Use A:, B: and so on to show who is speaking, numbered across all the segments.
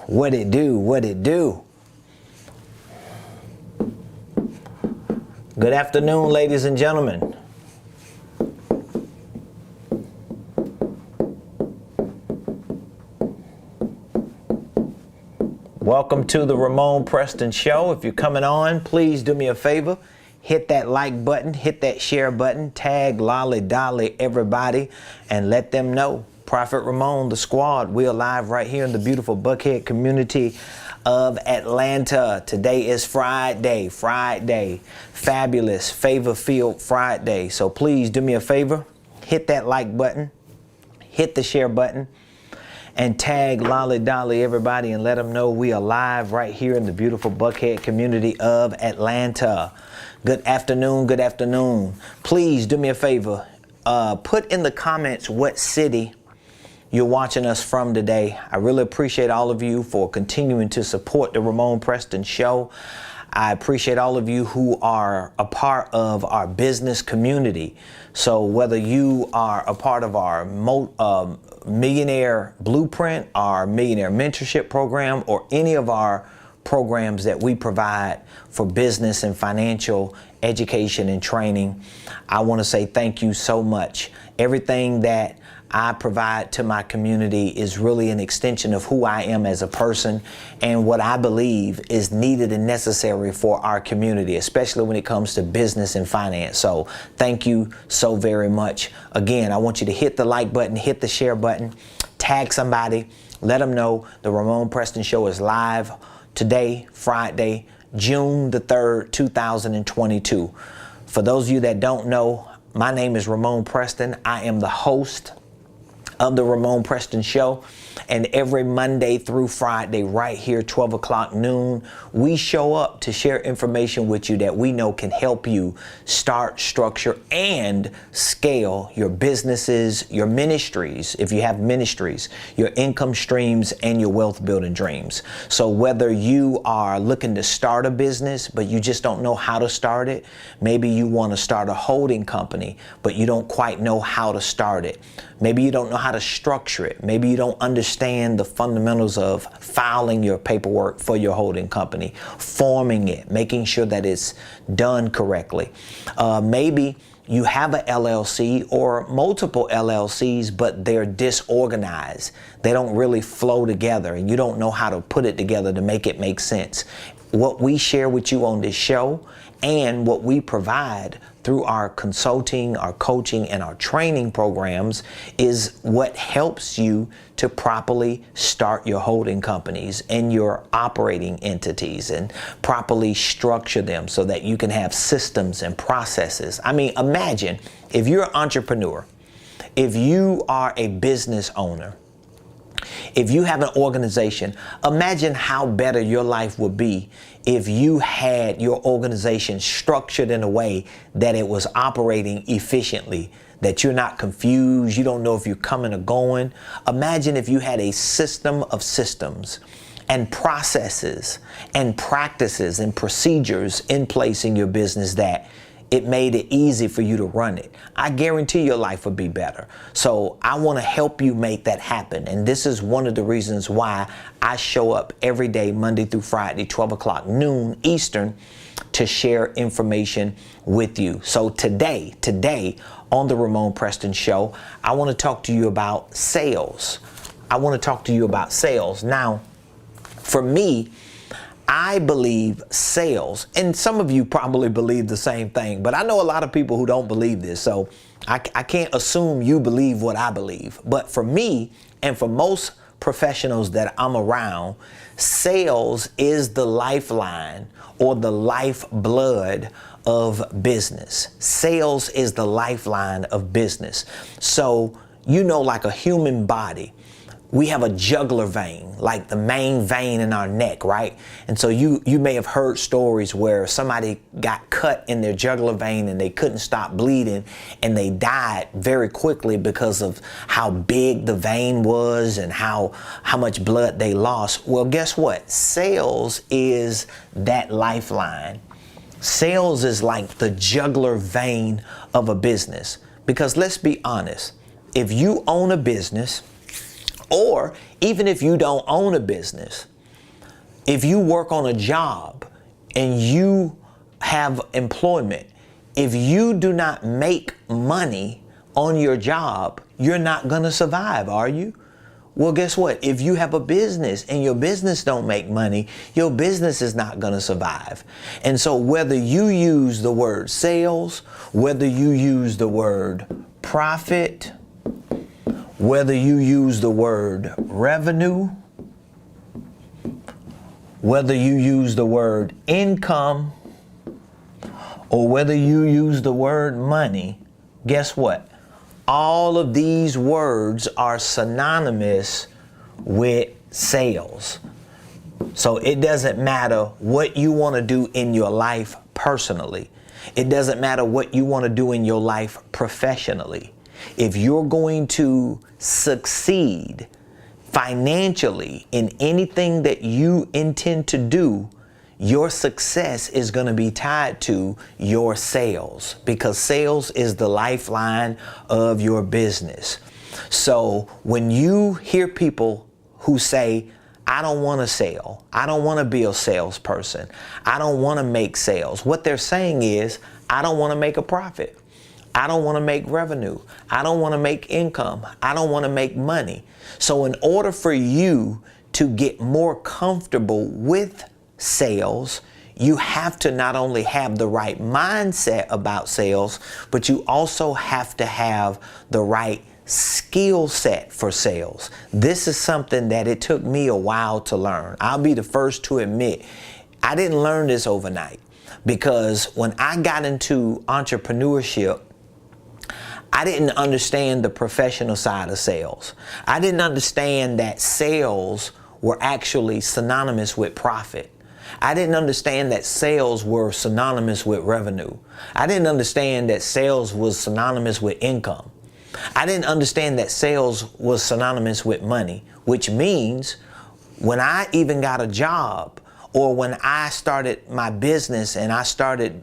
A: What it do? What it do? Good afternoon, ladies and gentlemen. Welcome to the Ramonepreston Show. If you're coming on, please do me a favor. Hit that like button, hit that share button, tag Lolly Dolly everybody, and let them know. Prophet Ramon, the squad, we're live right here in the beautiful Buckhead community of Atlanta. Today is Friday, fabulous, favor-filled Friday. So please do me a favor, hit that like button, hit the share button, and tag Lolly Dolly everybody and let them know we are live right here in the beautiful Buckhead community of Atlanta. Good afternoon, good afternoon. Please do me a favor, put in the comments what city you're watching us from today. I really appreciate all of you for continuing to support the Ramonepreston Show. I appreciate all of you who are a part of our business community. So whether you are a part of our Millionaire Blueprint, our Millionaire Mentorship program, or any of our programs that we provide for business and financial education and training, I want to say thank you so much. Everything that I provide to my community is really an extension of who I am as a person and what I believe is needed and necessary for our community, especially when it comes to business and finance. So thank you so very much. Again, I want you to hit the like button, hit the share button, tag somebody, let them know the Ramonepreston Show is live today, Friday, June the 3rd, 2022. For those of you that don't know, my name is Ramonepreston. I am the host of the Ramonepreston Show, and every Monday through Friday right here 12 o'clock noon we show up to share information with you that we know can help you start, structure, and scale your businesses, your ministries, if you have ministries, your income streams, and your wealth building dreams. So whether you are looking to start a business but you just don't know how to start it, maybe you want to start a holding company but you don't quite know how to start it, maybe you don't know how to structure it, maybe you don't understand the fundamentals of filing your paperwork for your holding company, forming it, making sure that it's done correctly. Maybe you have a LLC or multiple LLCs, but they're disorganized. They don't really flow together and you don't know how to put it together to make it make sense. What we share with you on this show and what we provide through our consulting, our coaching, and our training programs is what helps you to properly start your holding companies and your operating entities and properly structure them so that you can have systems and processes. I mean, imagine if you're an entrepreneur, if you are a business owner, if you have an organization, imagine how better your life would be if you had your organization structured in a way that it was operating efficiently, that you're not confused, you don't know if you're coming or going. Imagine if you had a system of systems and processes and practices and procedures in place in your business that it made it easy for you to run it. I guarantee your life would be better. So I want to help you make that happen. And this is one of the reasons why I show up every day, Monday through Friday, 12 o'clock noon Eastern, to share information with you. So today on the Ramonepreston Show, I want to talk to you about sales. Now, for me, I believe sales, and some of you probably believe the same thing, but I know a lot of people who don't believe this, so I can't assume you believe what I believe. But for me, and for most professionals that I'm around, sales is the lifeline or the lifeblood of business. Sales is the lifeline of business. So, like a human body, we have a jugular vein, like the main vein in our neck, right? And so you may have heard stories where somebody got cut in their jugular vein and they couldn't stop bleeding and they died very quickly because of how big the vein was and how much blood they lost. Well, guess what? Sales is that lifeline. Sales is like the jugular vein of a business. Because let's be honest, if you own a business, or even if you don't own a business, If you work on a job and you have employment, if you do not make money on your job, you're not going to survive, are you? Well, guess what? If you have a business and your business don't make money, your business is not going to survive. And so whether you use the word sales, whether you use the word profit, whether you use the word revenue, whether you use the word income, or whether you use the word money, guess what? All of these words are synonymous with sales. So it doesn't matter what you want to do in your life personally. It doesn't matter what you want to do in your life professionally. If you're going to succeed financially in anything that you intend to do, your success is going to be tied to your sales, because sales is the lifeline of your business. So when you hear people who say, I don't want to sell, I don't want to be a salesperson, I don't want to make sales, what they're saying is, I don't want to make a profit. I don't want to make revenue. I don't want to make income. I don't want to make money. So in order for you to get more comfortable with sales, you have to not only have the right mindset about sales, but you also have to have the right skill set for sales. This is something that it took me a while to learn. I'll be the first to admit, I didn't learn this overnight, because when I got into entrepreneurship, I didn't understand the professional side of sales. I didn't understand that sales were actually synonymous with profit. I didn't understand that sales were synonymous with revenue. I didn't understand that sales was synonymous with income. I didn't understand that sales was synonymous with money, which means when I even got a job, or when I started my business and I started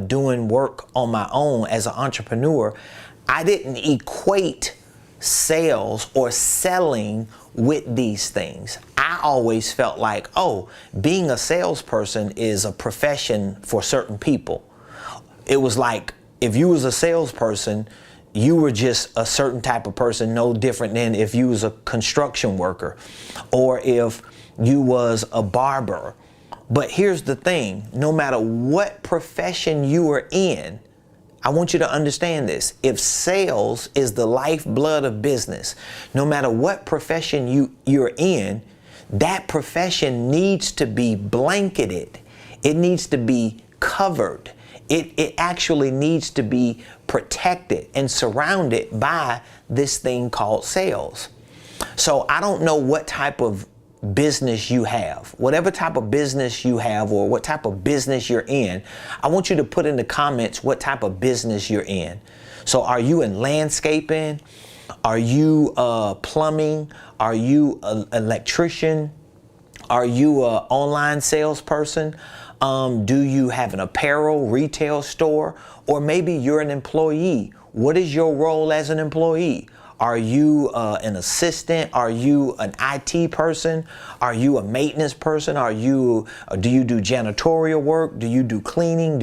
A: doing work on my own as an entrepreneur, I didn't equate sales or selling with these things. I always felt like, oh, being a salesperson is a profession for certain people. It was like, if you was a salesperson, you were just a certain type of person, no different than if you was a construction worker or if you was a barber. But here's the thing, no matter what profession you are in, I want you to understand this. If sales is the lifeblood of business, no matter what profession you're in, that profession needs to be blanketed. It needs to be covered. It actually needs to be protected and surrounded by this thing called sales. So I don't know what type of business you have, whatever type of business you have or what type of business you're in, I want you to put in the comments what type of business you're in. So are you in landscaping? Are you plumbing? Are you an electrician? Are you an online salesperson? Do you have an apparel retail store? Or maybe you're an employee. What is your role as an employee? Are you an assistant? Are you an IT person? Are you a maintenance person? Do you do janitorial work? Do you do cleaning?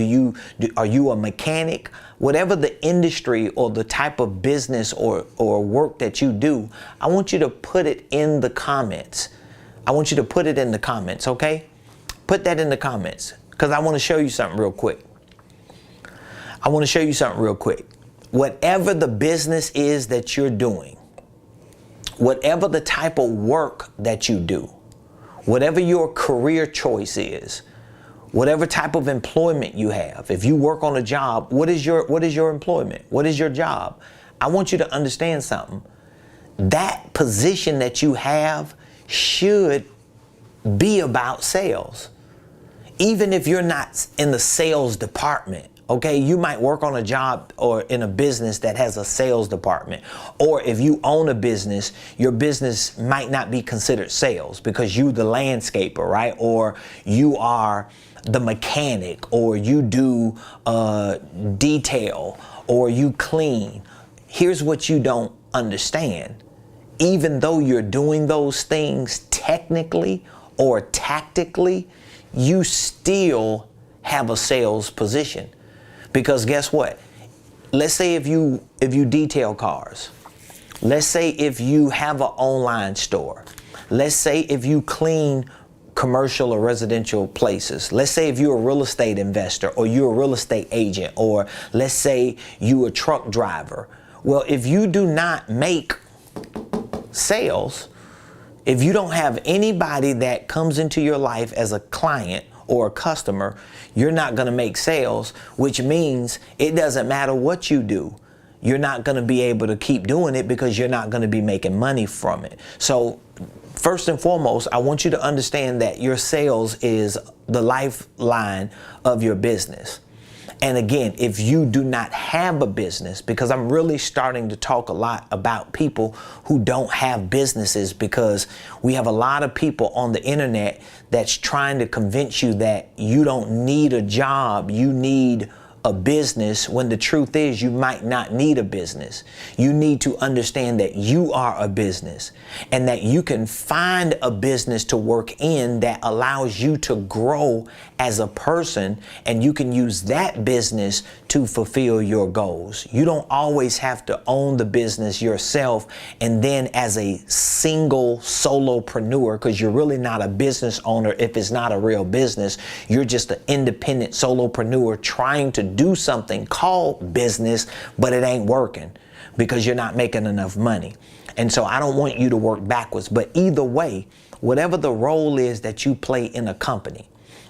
A: Are you a mechanic? Whatever the industry or the type of business or work that you do, I want you to put it in the comments. I want you to put it in the comments, okay? Put that in the comments, because I want to show you something real quick. Whatever the business is that you're doing, whatever the type of work that you do, whatever your career choice is, whatever type of employment you have, if you work on a job, what is your employment? What is your job? I want you to understand something. That position that you have should be about sales. Even if you're not in the sales department, okay, you might work on a job or in a business that has a sales department. Or if you own a business, your business might not be considered sales because you the landscaper, right? Or you are the mechanic, or you do detail, or you clean. Here's what you don't understand. Even though you're doing those things technically or tactically, you still have a sales position. Because guess what? Let's say if you detail cars. Let's say if you have an online store. Let's say if you clean commercial or residential places. Let's say if you're a real estate investor, or you're a real estate agent, or let's say you're a truck driver. Well, if you do not make sales, if you don't have anybody that comes into your life as a client or a customer, you're not going to make sales, which means it doesn't matter what you do. You're not going to be able to keep doing it because you're not going to be making money from it. So first and foremost, I want you to understand that your sales is the lifeline of your business. And again, if you do not have a business, because I'm really starting to talk a lot about people who don't have businesses, because we have a lot of people on the internet that's trying to convince you that you don't need a job, you need a business, when the truth is you might not need a business. You need to understand that you are a business, and that you can find a business to work in that allows you to grow as a person, and you can use that business to fulfill your goals. You don't always have to own the business yourself and then as a single solopreneur, because you're really not a business owner if it's not a real business. You're just an independent solopreneur trying to do something called business, but it ain't working because you're not making enough money. And so I don't want you to work backwards. But either way, whatever the role is that you play in a company,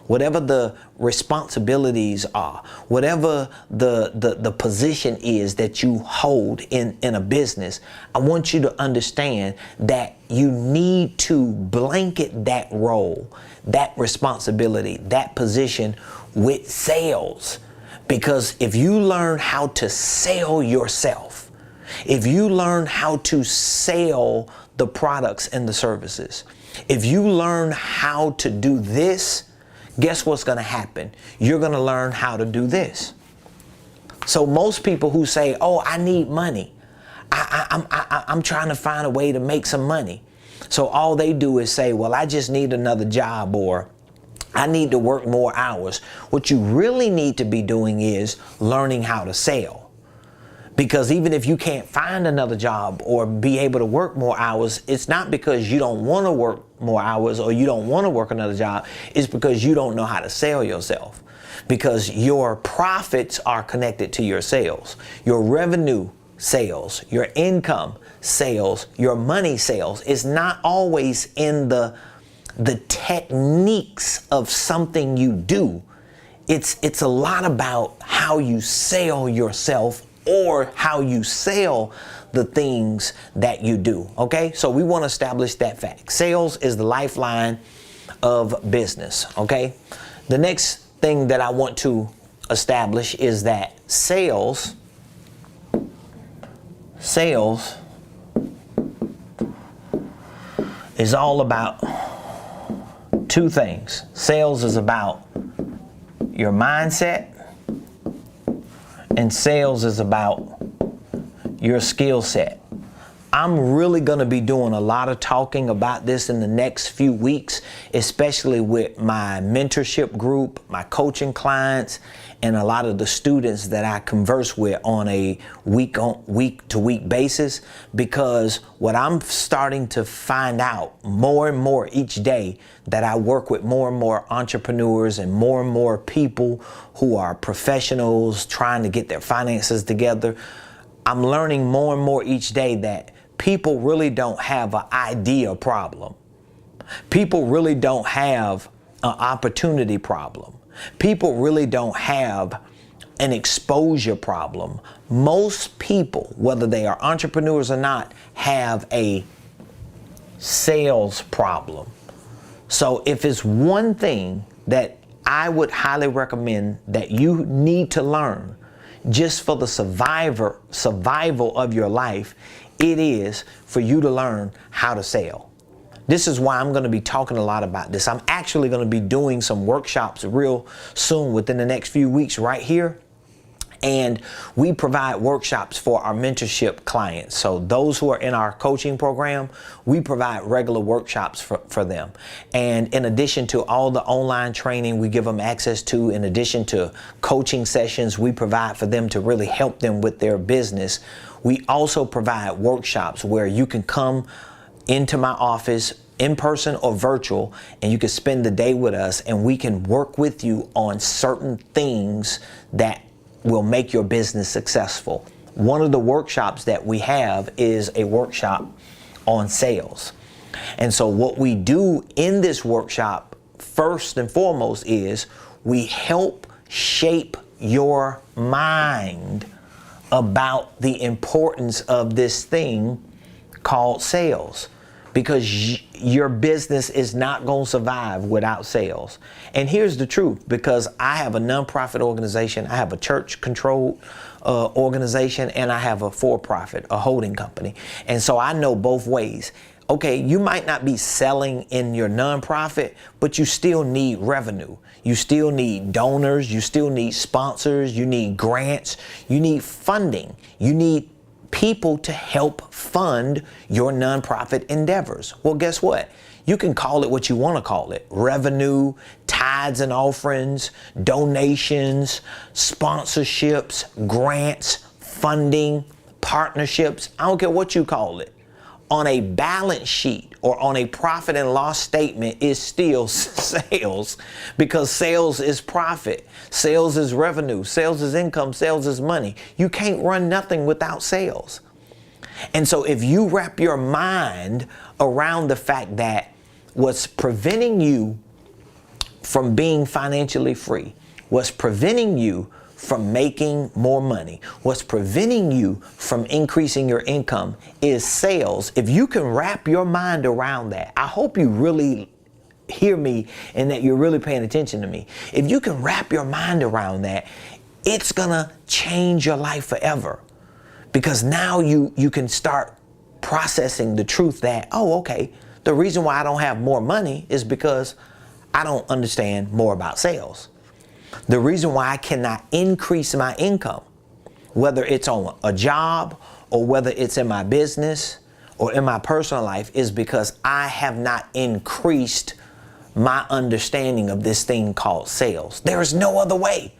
A: whatever the responsibilities are, whatever the position is that you hold in a business, I want you to understand that you need to blanket that role, that responsibility, that position with sales. Because if you learn how to sell yourself, if you learn how to sell the products and the services, if you learn how to do this, guess what's going to happen? You're going to learn how to do this. So most people who say, oh, I need money, I'm trying to find a way to make some money. So all they do is say, well, I just need another job, or I need to work more hours. What you really need to be doing is learning how to sell. Because even if you can't find another job or be able to work more hours, it's not because you don't want to work more hours or you don't want to work another job. It's because you don't know how to sell yourself. Because your profits are connected to your sales. Your revenue sales, your income sales, your money sales is not always in the techniques of something you do. It's a lot about how you sell yourself, or how you sell the things that you do. Okay, so we want to establish that fact. Sales is the lifeline of business. Okay, the next thing that I want to establish is that sales is all about two things. Sales is about your mindset, and sales is about your skill set. I'm really going to be doing a lot of talking about this in the next few weeks, especially with my mentorship group, my coaching clients, and a lot of the students that I converse with on a week-to-week basis, because what I'm starting to find out more and more each day, that I work with more and more entrepreneurs and more people who are professionals trying to get their finances together. I'm learning more and more each day that people really don't have an idea problem. People really don't have an opportunity problem. People really don't have an exposure problem. Most people, whether they are entrepreneurs or not, have a sales problem. So if it's one thing that I would highly recommend that you need to learn just for the survival of your life, it is for you to learn how to sell. This is why I'm going to be talking a lot about this. I'm actually going to be doing some workshops real soon, within the next few weeks right here And we provide workshops for our mentorship clients. So those who are in our coaching program, we provide regular workshops for them. And in addition to all the online training we give them access to, in addition to coaching sessions we provide for them to really help them with their business, we also provide workshops where you can come into my office in person or virtual, and you can spend the day with us, and we can work with you on certain things that will make your business successful. One of the workshops that we have is a workshop on sales. And so what we do in this workshop, first and foremost, is we help shape your mind about the importance of this thing called sales. Because your business is not going to survive without sales. And here's the truth, because I have a nonprofit organization, I have a church-controlled organization, and I have a for-profit, a holding company. And so I know both ways. Okay, you might not be selling in your nonprofit, but you still need revenue. You still need donors, you still need sponsors, you need grants, you need funding, you need people to help fund your nonprofit endeavors. Well, guess what? You can call it what you want to call it. Revenue, tithes and offerings, donations, sponsorships, grants, funding, partnerships. I don't care what you call it. On a balance sheet or on a profit and loss statement is still sales, because sales is profit, sales is revenue, sales is income, sales is money. You can't run nothing without sales. And so if you wrap your mind around the fact that what's preventing you from being financially free, what's preventing you from making more money, what's preventing you from increasing your income is sales. If you can wrap your mind around that, I hope you really hear me and that you're really paying attention to me. If you can wrap your mind around that, it's gonna change your life forever. Because now you can start processing the truth that, oh, okay, the reason why I don't have more money is because I don't understand more about sales. The reason why I cannot increase my income, whether it's on a job or whether it's in my business or in my personal life, is because I have not increased my understanding of this thing called sales. There is no other way.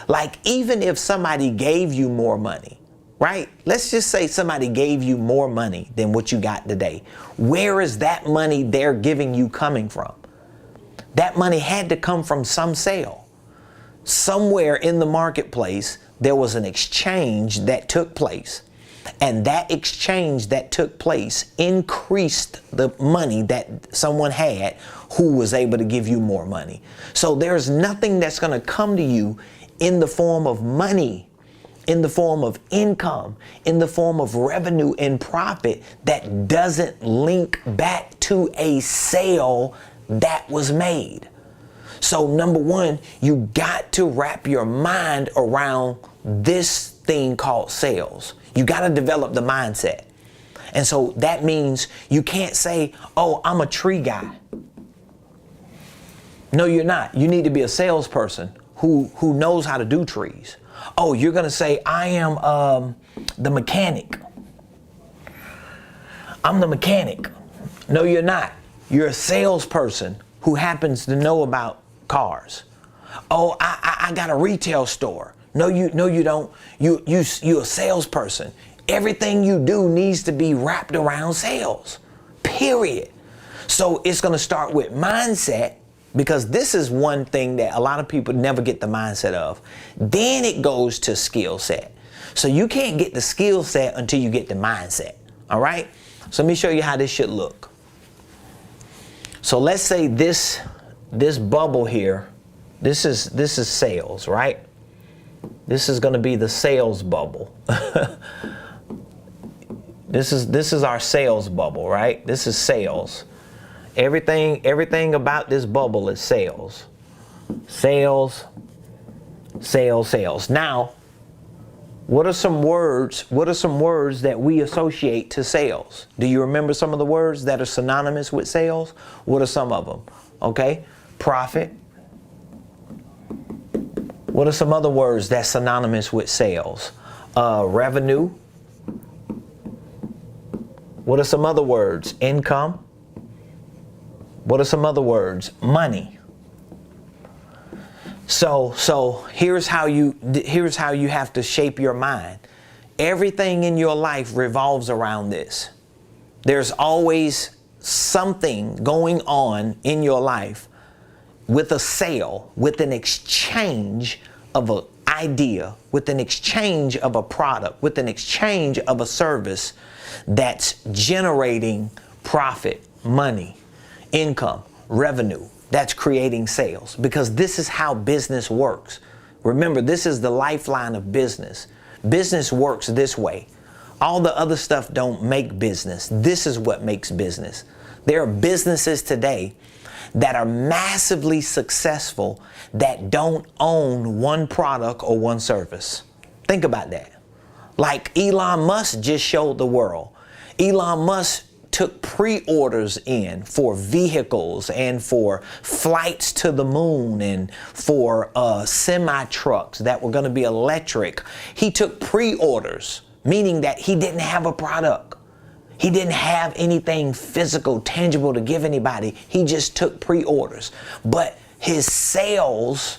A: Like, even if somebody gave you more money, right? Let's just say somebody gave you more money than what you got today. Where is that money they're giving you coming from? That money had to come from some sale. Somewhere in the marketplace, there was an exchange that took place. And that exchange that took place increased the money that someone had who was able to give you more money. So there's nothing that's going to come to you in the form of money, in the form of income, in the form of revenue and profit that doesn't link back to a sale that was made. So number one, you got to wrap your mind around this thing called sales. You got to develop the mindset. And so that means you can't say, oh, I'm a tree guy. No, you're not. You need to be a salesperson who knows how to do trees. Oh, you're going to say, I am the mechanic. I'm the mechanic. No, you're not. You're a salesperson who happens to know about cars. Oh, I got a retail store. No, you don't. You a salesperson. Everything you do needs to be wrapped around sales. Period. So it's going to start with mindset, because this is one thing that a lot of people never get the mindset of. Then it goes to skill set. So you can't get the skill set until you get the mindset. All right? So let me show you how this should look. So let's say this bubble here, this is sales, right? This is going to be the sales bubble. This is our sales bubble, right? This is sales. Everything about this bubble is sales. Sales, sales, sales. Now, what are some words that we associate to sales? Do you remember some of the words that are synonymous with sales? What are some of them? Okay? Profit. What are some other words that's synonymous with sales? Revenue. What are some other words? Income. What are some other words? Money. So here's how you have to shape your mind. Everything in your life revolves around this. There's always something going on in your life with a sale, with an exchange of an idea, with an exchange of a product, with an exchange of a service that's generating profit, money, income, revenue, that's creating sales, because this is how business works. Remember, this is the lifeline of business. Business works this way. All the other stuff don't make business. This is what makes business. There are businesses today that are massively successful that don't own one product or one service. Think about that. Like Elon Musk just showed the world. Elon Musk took pre-orders in for vehicles and for flights to the moon and for semi-trucks that were going to be electric. He took pre-orders, meaning that he didn't have a product. He didn't have anything physical, tangible to give anybody. He just took pre-orders. But his sales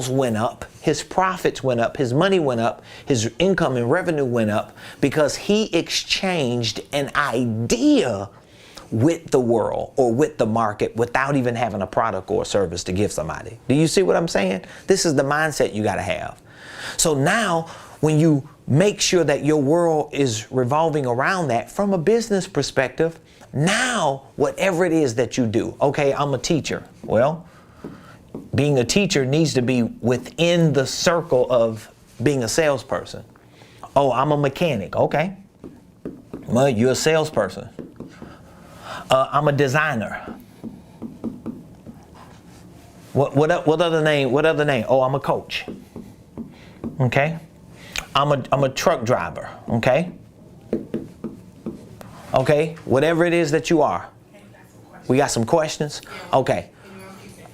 A: went up, his profits went up, his money went up, his income and revenue went up because he exchanged an idea with the world or with the market without even having a product or a service to give somebody. Do you see what I'm saying? This is the mindset you got to have. So now when you make sure that your world is revolving around that from a business perspective, now whatever it is that you do, okay, I'm a teacher. Well, being a teacher needs to be within the circle of being a salesperson. Oh, I'm a mechanic. Okay. Well, you're a salesperson. I'm a designer. What other name? What other name? Oh, I'm a coach. Okay. I'm a truck driver. Okay. Okay. Whatever it is that you are. We got some questions? Okay.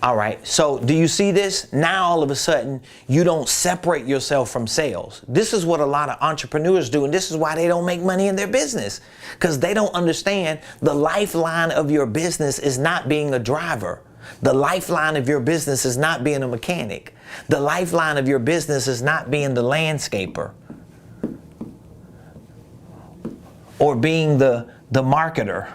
A: All right. So do you see this? Now all of a sudden you don't separate yourself from sales. This is what a lot of entrepreneurs do, and this is why they don't make money in their business, because they don't understand the lifeline of your business is not being a driver. The lifeline of your business is not being a mechanic. The lifeline of your business is not being the landscaper or being the marketer.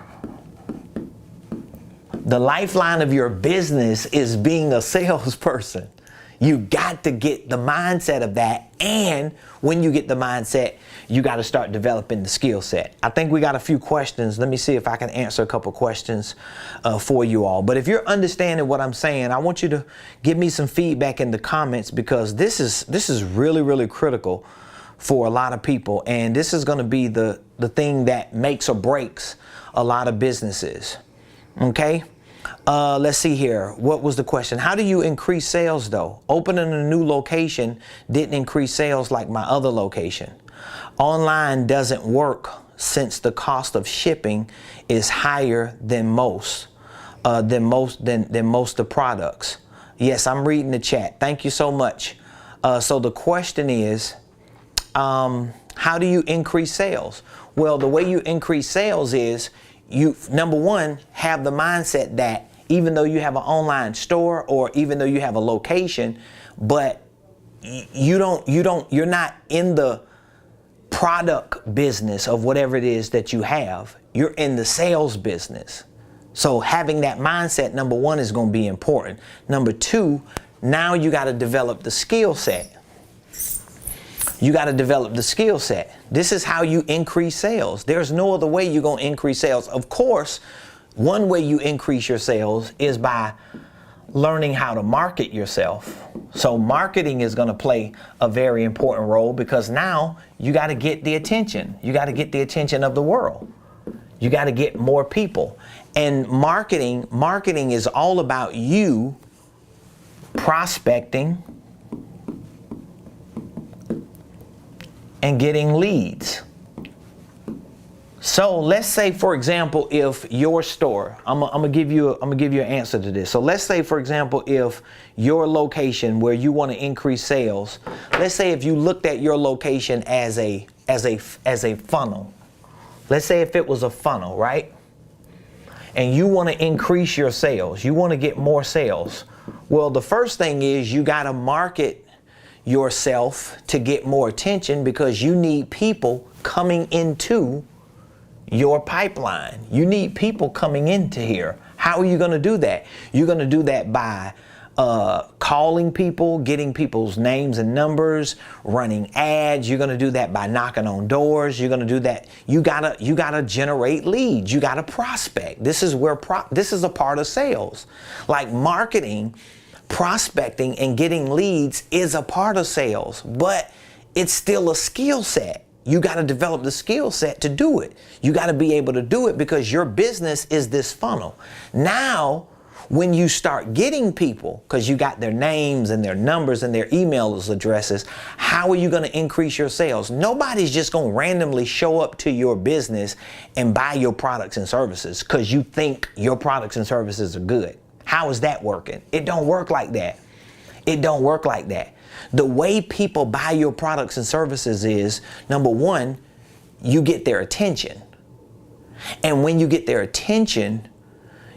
A: The lifeline of your business is being a salesperson. You got to get the mindset of that. And when you get the mindset, you got to start developing the skill set. I think we got a few questions. Let me see if I can answer a couple questions for you all. But if you're understanding what I'm saying, I want you to give me some feedback in the comments, because this is really, really critical for a lot of people. And this is going to be the thing that makes or breaks a lot of businesses. Okay. Let's see here. What was the question? How do you increase sales though? Opening a new location didn't increase sales like my other location. Online doesn't work since the cost of shipping is higher than most of the products. Yes, I'm reading the chat. Thank you so much. So the question is, how do you increase sales? Well, the way you increase sales is you, number one, have the mindset that even though you have an online store or even though you have a location, but you're not in the product business of whatever it is that you have. You're in the sales business. So having that mindset, number one, is going to be important. Number two, now you got to develop the skill set. You got to develop the skill set. This is how you increase sales. There's no other way you're going to increase sales. Of course, one way you increase your sales is by learning how to market yourself. So marketing is going to play a very important role, because now you got to get the attention. You got to get the attention of the world. You got to get more people. And marketing is all about you prospecting and getting leads. So let's say, for example, if your store, I'm gonna give you an answer to this. So let's say, for example, if your location where you want to increase sales, let's say if you looked at your location as a funnel. Let's say if it was a funnel, right? And you want to increase your sales, you want to get more sales. Well, the first thing is you got to market yourself to get more attention, because you need people coming into your pipeline. You need people coming into here. How are you going to do that? You're going to do that by calling people, getting people's names and numbers, running ads. You're going to do that by knocking on doors. You're going to do that. You gotta generate leads. You gotta prospect. This is where this is a part of sales. Like marketing, prospecting, and getting leads is a part of sales, but it's still a skill set. You got to develop the skill set to do it. You got to be able to do it because your business is this funnel. Now, when you start getting people, because you got their names and their numbers and their email addresses, how are you going to increase your sales? Nobody's just going to randomly show up to your business and buy your products and services because you think your products and services are good. How is that working? It don't work like that. It don't work like that. The way people buy your products and services is, number one, you get their attention. And when you get their attention,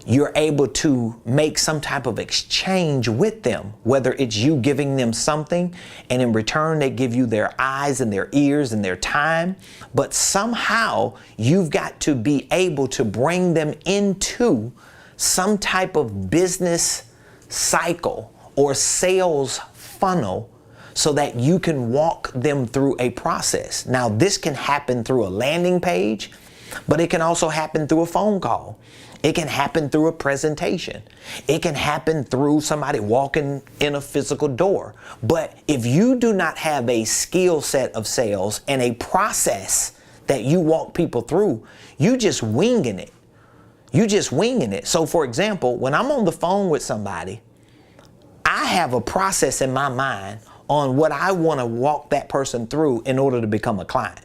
A: you're able to make some type of exchange with them, whether it's you giving them something and in return they give you their eyes and their ears and their time. But somehow you've got to be able to bring them into some type of business cycle or sales funnel so that you can walk them through a process. Now, this can happen through a landing page, but it can also happen through a phone call. It can happen through a presentation. It can happen through somebody walking in a physical door. But if you do not have a skill set of sales and a process that you walk people through, you just winging it. You just winging it. So for example, when I'm on the phone with somebody, I have a process in my mind on what I want to walk that person through in order to become a client,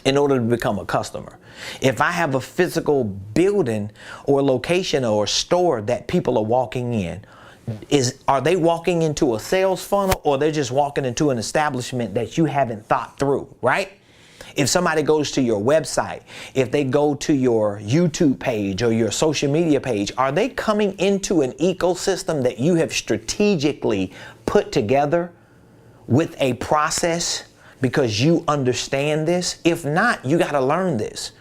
A: in order to become a customer. If I have a physical building or location or store that people are walking in, are they walking into a sales funnel or they're just walking into an establishment that you haven't thought through, right? If somebody goes to your website, if they go to your YouTube page or your social media page, are they coming into an ecosystem that you have strategically put together with a process because you understand this? If not, you got to learn this.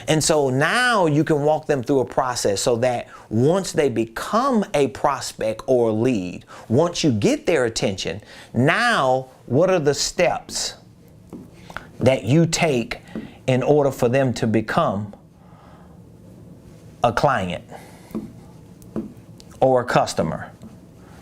A: And so now you can walk them through a process so that once they become a prospect or a lead, once you get their attention, now what are the steps that you take in order for them to become a client or a customer?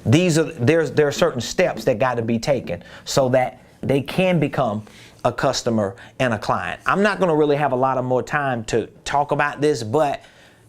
A: There are certain steps that got to be taken so that they can become a customer and a client. I'm not going to really have a lot of more time to talk about this, but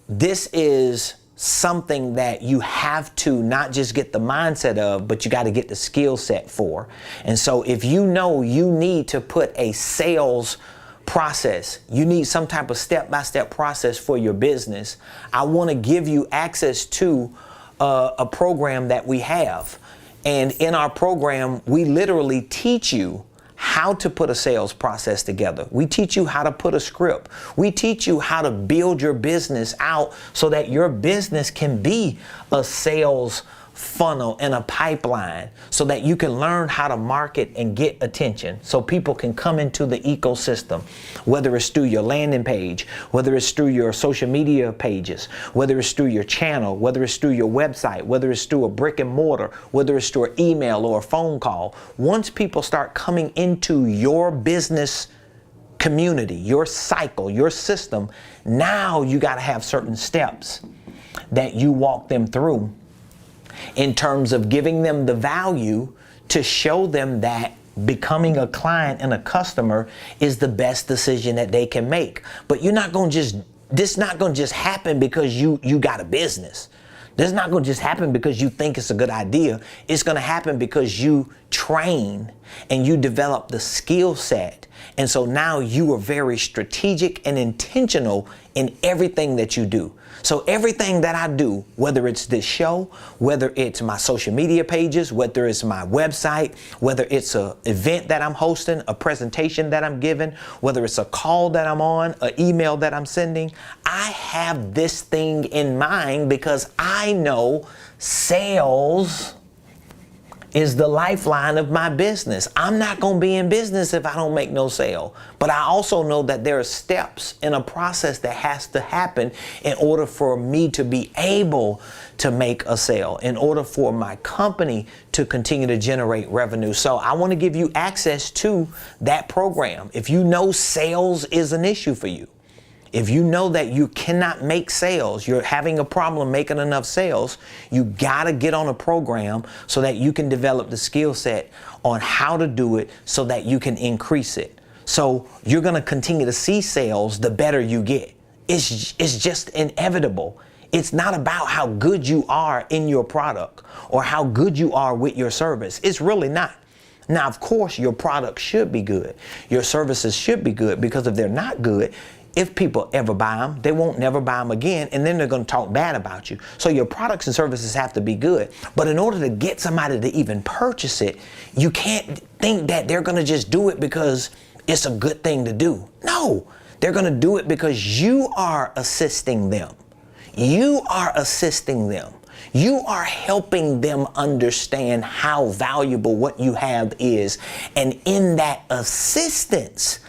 A: this is something that you have to not just get the mindset of, but you got to get the skill set for. And so if you know you need to put a sales process, you need some type of step-by-step process for your business, I want to give you access to a program that we have. And in our program, we literally teach you how to put a sales process together. We teach you how to put a script. We teach you how to build your business out so that your business can be a sales funnel and a pipeline, so that you can learn how to market and get attention so people can come into the ecosystem, whether it's through your landing page, whether it's through your social media pages, whether it's through your channel, whether it's through your website, whether it's through a brick and mortar, whether it's through an email or a phone call. Once people start coming into your business community, your cycle, your system, now you got to have certain steps that you walk them through in terms of giving them the value to show them that becoming a client and a customer is the best decision that they can make. But you're not going to just, this not going to just happen because you got a business. This is not going to just happen because you think it's a good idea. It's going to happen because you train and you develop the skill set. And so now you are very strategic and intentional in everything that you do. So everything that I do, whether it's this show, whether it's my social media pages, whether it's my website, whether it's an event that I'm hosting, a presentation that I'm giving, whether it's a call that I'm on, an email that I'm sending, I have this thing in mind because I know sales is the lifeline of my business. I'm not going to be in business if I don't make no sale. But I also know that there are steps in a process that has to happen in order for me to be able to make a sale, in order for my company to continue to generate revenue. So I want to give you access to that program. If you know sales is an issue for you, if you know that you cannot make sales, you're having a problem making enough sales, you got to get on a program so that you can develop the skill set on how to do it so that you can increase it. So you're going to continue to see sales the better you get. It's just inevitable. It's not about how good you are in your product or how good you are with your service. It's really not. Now, of course, your product should be good. Your services should be good, because if they're not good, if people ever buy them, they won't never buy them again, and then they're going to talk bad about you. So your products and services have to be good. But in order to get somebody to even purchase it, you can't think that they're going to just do it because it's a good thing to do. No, they're going to do it because you are assisting them. You are assisting them. You are helping them understand how valuable what you have is. And in that assistance,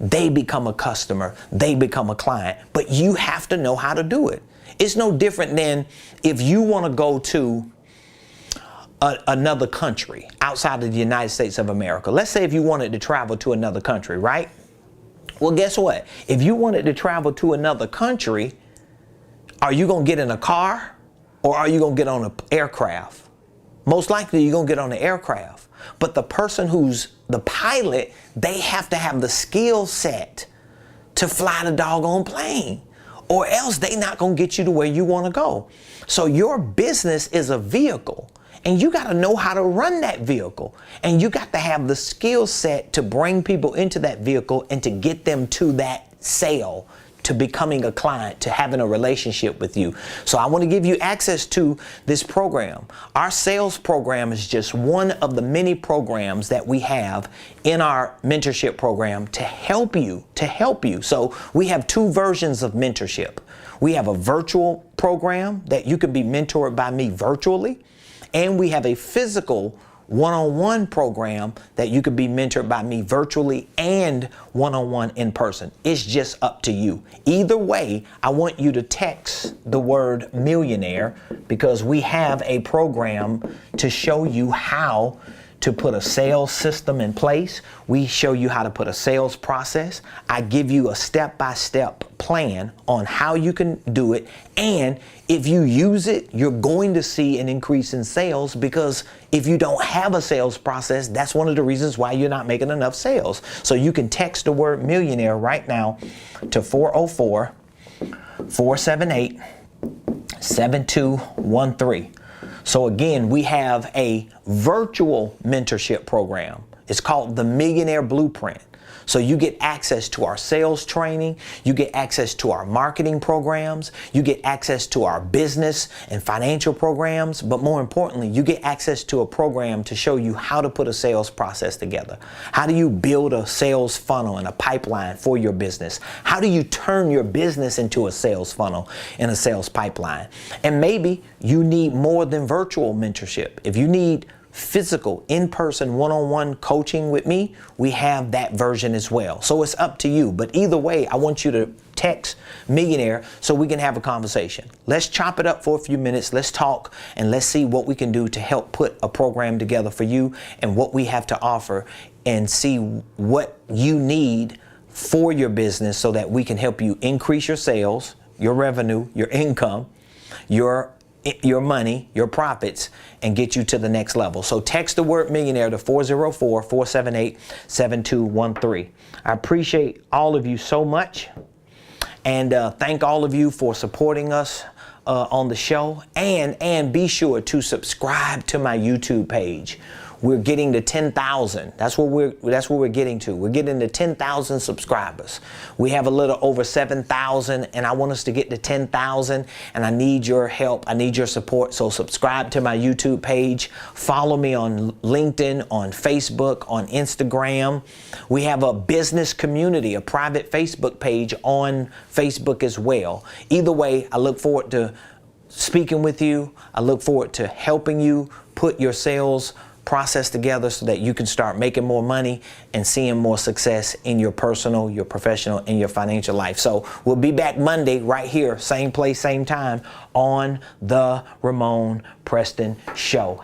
A: they become a customer, they become a client, but you have to know how to do it. It's no different than if you want to go to another country outside of the United States of America. Let's say if you wanted to travel to another country, right? Well, guess what? If you wanted to travel to another country, are you going to get in a car or are you going to get on an aircraft? Most likely you're going to get on the aircraft. But the person who's the pilot, they have to have the skill set to fly the doggone plane, or else they not going to get you to where you want to go. So your business is a vehicle, and you got to know how to run that vehicle. And you got to have the skill set to bring people into that vehicle and to get them to that sale, to becoming a client, to having a relationship with you. So I want to give you access to this program. Our sales program is just one of the many programs that we have in our mentorship program to help you, So we have two versions of mentorship. We have a virtual program that you can be mentored by me virtually, and we have a physical one-on-one program that you could be mentored by me virtually and one-on-one in person. It's just up to you. Either way, I want you to text the word millionaire, because we have a program to show you how to put a sales system in place. We show you how to put a sales process. I give you a step-by-step plan on how you can do it. And if you use it, you're going to see an increase in sales, because if you don't have a sales process, that's one of the reasons why you're not making enough sales. So you can text the word millionaire right now to 404-478-7213. So again, we have a virtual mentorship program. It's called the Millionaire Blueprint. So you get access to our sales training, you get access to our marketing programs, you get access to our business and financial programs, but more importantly, you get access to a program to show you how to put a sales process together. How do you build a sales funnel and a pipeline for your business? How do you turn your business into a sales funnel and a sales pipeline? And maybe you need more than virtual mentorship. If you need physical, in-person, one-on-one coaching with me, we have that version as well. So it's up to you. But either way, I want you to text millionaire so we can have a conversation. Let's chop it up for a few minutes. Let's talk and let's see what we can do to help put a program together for you and what we have to offer, and see what you need for your business so that we can help you increase your sales, your revenue, your income, your money, your profits, and get you to the next level. So text the word millionaire to 404-478-7213. I appreciate all of you so much, and thank all of you for supporting us on the show, and be sure to subscribe to my YouTube page. We're getting to 10,000. That's what we're getting to. We're getting to 10,000 subscribers. We have a little over 7,000, and I want us to get to 10,000, and I need your help. I need your support. So subscribe to my YouTube page. Follow me on LinkedIn, on Facebook, on Instagram. We have a business community, a private Facebook page on Facebook as well. Either way, I look forward to speaking with you. I look forward to helping you put your sales process together so that you can start making more money and seeing more success in your personal, your professional, and your financial life. So we'll be back Monday right here, same place, same time on the Ramonepreston Show.